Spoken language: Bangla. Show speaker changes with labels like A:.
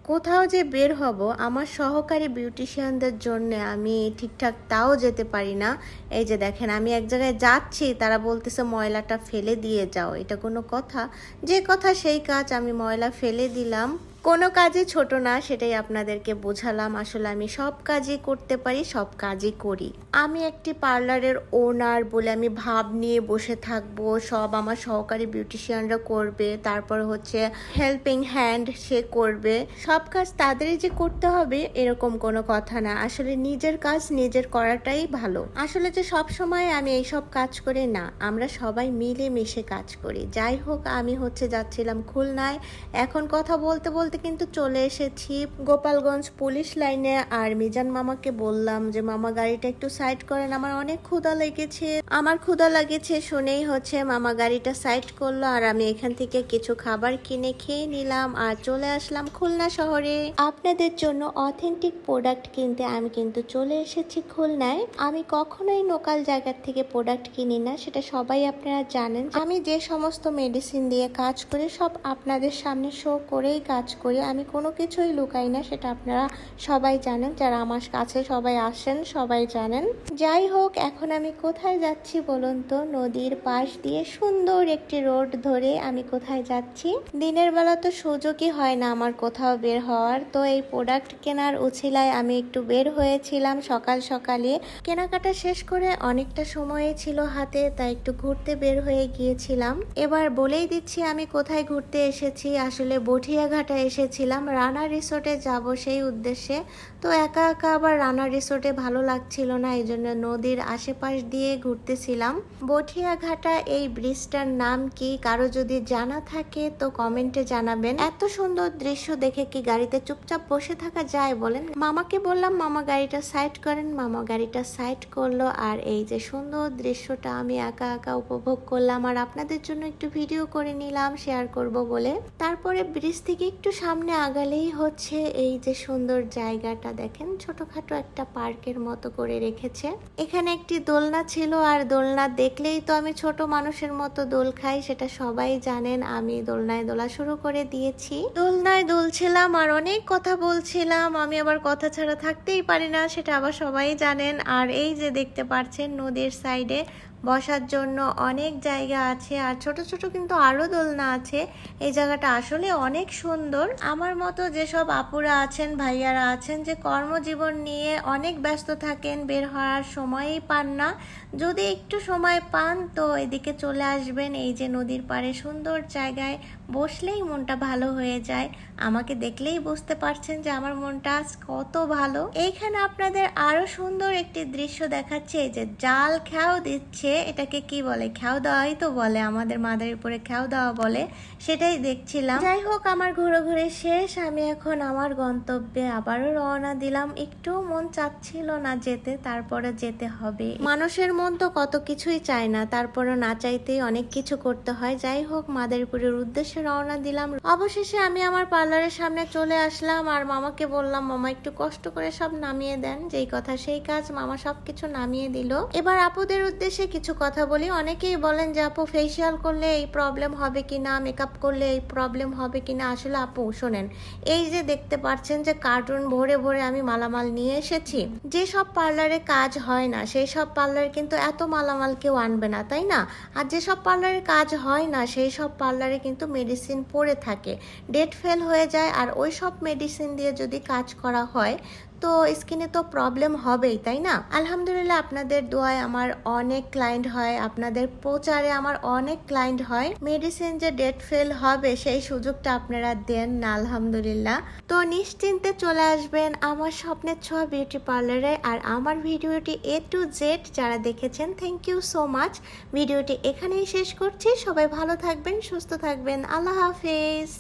A: কোথাও যে বের হব আমার সহকারী বিউটিশিয়ানদের জন্য আমি ঠিকঠাক তাও যেতে পারি না। এই যে দেখেন আমি এক জায়গায় যাচ্ছি, তারা বলতেছে ময়লাটা ফেলে দিয়ে যাও। এটা কোনো কথা? যে কথা সেই কাজ, আমি ময়লা ফেলে দিলাম। কোনো কাজই ছোট না, সেটাই আপনাদেরকে বোঝালাম। আসলে আমি সব কাজই করতে পারি, সব কাজই করি। আমি একটি পার্লারের ওনার বলে আমি ভাব নিয়ে বসে থাকবো, সব আমার সহকারী বিউটিশিয়ানরা করবে, তারপর হচ্ছে হেল্পিং হ্যান্ড সে করবে, সব কাজ তাদেরই যে করতে হবে এরকম কোনো কথা না। আসলে নিজের কাজ নিজের করাটাই ভালো। আসলে যে সব সময় আমি এই সব কাজ করি না, আমরা সবাই মিলে মিশে কাজ করি। যাই হোক, আমি হচ্ছে যাচ্ছিলাম খুলনায়। এখন কথা বলতে বলতে কিন্তু চলে এসেছি গোপালগঞ্জ পুলিশ লাইনে। আর মিজান মামাকে বললাম যে মামা গাড়িটা একটু সাইড করেন, আমার অনেক ক্ষুধা লেগেছে। আমার ক্ষুধা লাগেছে শুনেই হচ্ছে মামা গাড়িটা সাইড করলো, আর আমি এখান থেকে কিছু খাবার কিনে খেয়ে নিলাম আর চলে আসলাম খুলনা শহরে। আপনাদের জন্য অথেন্টিক প্রোডাক্ট কিনতে আমি কিন্তু চলে এসেছি খুলনায়। আমি কখনোই লোকাল জায়গার থেকে প্রোডাক্ট কিনি না, সেটা সবাই আপনারা জানেন। আমি যে সমস্ত মেডিসিন দিয়ে কাজ করি সব আপনাদের সামনে শো করেই কাজ করি, আমি কোনো কিছুই লুকাই না, সেটা আপনারা সবাই জানেন। যারা আমার কাছে সবাই আসেন সবাই জানেন। যাই হোক, এখন আমি কোথায় যাচ্ছি বলুন তো? নদীর পাশ দিয়ে সুন্দর একটি রোড ধরে আমি কোথায় যাচ্ছি। দিনের বেলা তো সুযোগই হয় না আমার কোথাও বের হওয়ার, তো এই প্রোডাক্ট কেনার উছিলায় আমি একটু বের হয়েছিলাম সকাল সকালে। কেনাকাটা শেষ করে অনেকটা সময় ছিল হাতে, তাই একটু ঘুরতে বের হয়ে গিয়েছিলাম। এবার বলেই দিচ্ছি আমি কোথায় ঘুরতে এসেছি। আসলে বঠিয়াঘাটা এসেছিলাম, রানা রিসোর্টে যাব সেই উদ্দেশ্যে। তো একা একা আবার রানা রিসোর্টে ভালো লাগছিল না, এই জন্য নদীর আশেপাশ দিয়ে ঘুরতেছিলাম। বঠিয়াঘাটা এই ব্রিজটার নাম কি কারো যদি জানা থাকে তো কমেন্টে জানাবেন। এত সুন্দর দৃশ্য দেখে কি গাড়িতে চুপচাপ বসে থাকা যায় বলেন? মামাকে বললাম মামা গাড়িটা সাইড করেন, মামা গাড়িটা সাইড করলো। আর এই যে সুন্দর দৃশ্যটা আমি একা একা উপভোগ করলাম আর আপনাদের জন্য একটু ভিডিও করে নিলাম শেয়ার করব বলে। তারপরে ব্রিজ থেকে একটু সামনে আগালেই হচ্ছে এই যে সুন্দর জায়গাটা দেখেন, ছোটখাটো একটা পার্কের মতো করে রেখেছে। এখানে একটি দোলনা ছিল, আর দোলনা দেখলেই তো আমি ছোট মানুষের মতো দোল খাই, সেটা সবাই জানেন। আমি দোলনায় দোলা শুরু করে দিয়েছি, দোলনায় দুলছিলাম আর অনেক কথা বলছিলাম। আমি আবার কথা ছাড়া থাকতেই পারি না, সেটা আবার সবাই জানেন। আর এই যে দেখতে পাচ্ছেন নদীর সাইডে বসার জন্য অনেক জায়গা আছে, আর ছোট ছোট কিন্তু আরো দোলনা আছে। এই জায়গাটা আসলে অনেক সুন্দর। আমার মতো যেসব আপুরা আছেন ভাইয়ারা আছেন যে কর্মজীবন নিয়ে অনেক ব্যস্ত থাকেন, বের হওয়ার সময়ই পান না, যদি একটু সময় পান তো এদিকে চলে আসবেন। এই যে নদীর পাড়ে সুন্দর জায়গায় বসলেই মনটা ভালো হয়ে যায়। আমাকে দেখলেই বুঝতে পারছেন যে আমার মনটা আজ কত ভালো। এইখানে আপনাদের আরো সুন্দর একটি দৃশ্য দেখাচ্ছে, এই যে জাল খেয়াও দিচ্ছে, এটাকে কি বলে? খেয়াও দেওয়াই তো বলে, আমাদের মাদারীপুরে খেয়াও দেওয়া বলে, সেটাই দেখছিলাম। যাই হোক, আমার ঘুরে শেষ। আমি এখন আমার গন্তব্যে আবারও রওনা দিলাম। একটু মন চাচ্ছিল না যেতে, তারপরে যেতে হবে। মানুষের মন তো কত কিছুই চায় না, তারপরে না চাইতেই অনেক কিছু করতে হয়। যাই হোক, মাদারীপুরের উদ্দেশ্যে রওনা দিলাম। অবশেষে আমি আমার পার্লারের সামনে চলে আসলাম আর মামাকে বললাম মামা একটু কষ্ট করে সব নামিয়ে দেন। যেই কথা সেই কাজ, মামা সবকিছু নামিয়ে দিল। এবার আপুদের উদ্দেশ্যে কিছু কথা বলি। অনেকেই বলেন যে আপু ফেসিয়াল করলে এই প্রবলেম হবে কিনা, মেকআপ করলে এই প্রবলেম হবে কিনা। আসলে আপু শোনেন, এই যে দেখতে পাচ্ছেন যে কার্টুন ভরে ভরে আমি মালামাল নিয়ে এসেছি। যে সব পার্লারে কাজ হয় না সেই সব পার্লারে কিন্তু এত মালামাল কেউ আনবে না, তাই না? আর যেসব পার্লারে কাজ হয় না সেই সব পার্লারে কিন্তু মেডিসিন পড়ে থাকে, ডেট ফেল হয়ে যায়। আর ওই সব মেডিসিন দিয়ে যদি কাজ করা হয় তো স্কিনে তো প্রবলেম হবেই, তাই না? আলহামদুলিল্লাহ আপনাদের দোয়ায় আমার অনেক ক্লায়েন্ট হয়, আপনাদের প্রচারে আমার অনেক ক্লায়েন্ট হয়। মেডিসিন যে ডেট ফেল হবে সেই সুযোগটা আপনারা দেন না আলহামদুলিল্লাহ। তো নিশ্চিন্তে চলে আসবেন আমার স্বপ্নের ছোঁয়া বিউটি পার্লারে। আর আমার ভিডিওটি A to Z যারা দেখেছেন থ্যাংক ইউ সো মাচ। ভিডিওটি এখানেই শেষ করছি। সবাই ভালো থাকবেন, সুস্থ থাকবেন। আল্লাহ হাফেজ।